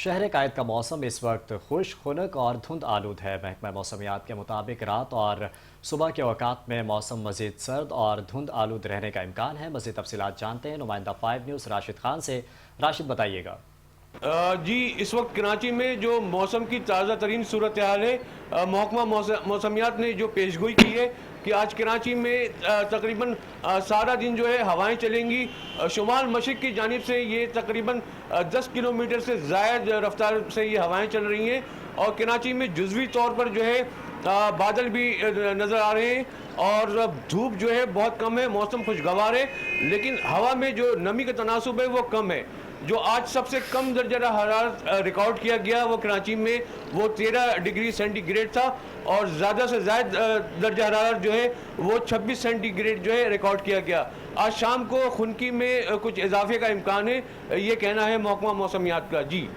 शहर कायद का मौसम इस वक्त खुश खुनक और धुंध आलूद है। महकमा मौसमियात के मुताबिक रात और सुबह के औकात में मौसम मजीद सर्द और धुंध आलूद रहने का इम्कान है। मजीद तफसीलात जानते हैं नुमाइंदा 5 न्यूज़ राशिद खान से। राशिद, बताइएगा। जी, इस वक्त कराची में जो मौसम की ताज़ा तरीन सूरत हाल है, महकमा मौसमियात ने जो पेशगोई की है कि आज कराची में तकरीबन सारा दिन जो है हवाएं चलेंगी। शुमाल मशरिक़ की जानिब से ये तकरीबन 10 किलोमीटर से ज़ायद रफ्तार से ये हवाएं चल रही हैं और कराची में जुज़वी तौर पर जो है बादल भी नज़र आ रहे हैं और धूप जो है बहुत कम है। मौसम खुशगवार है, लेकिन हवा में जो नमी का तनासुब है वो कम है। जो आज सबसे कम दर्जा हरारत रिकॉर्ड किया गया वो कराची में वो 13 डिग्री सेंटीग्रेड था और ज़्यादा से ज़्यादा दर्जा हरारत जो है वो 26 सेंटीग्रेड जो है रिकॉर्ड किया गया। आज शाम को खुनकी में कुछ इजाफे का इम्कान है, ये कहना है महकमा मौसमियात का। जी।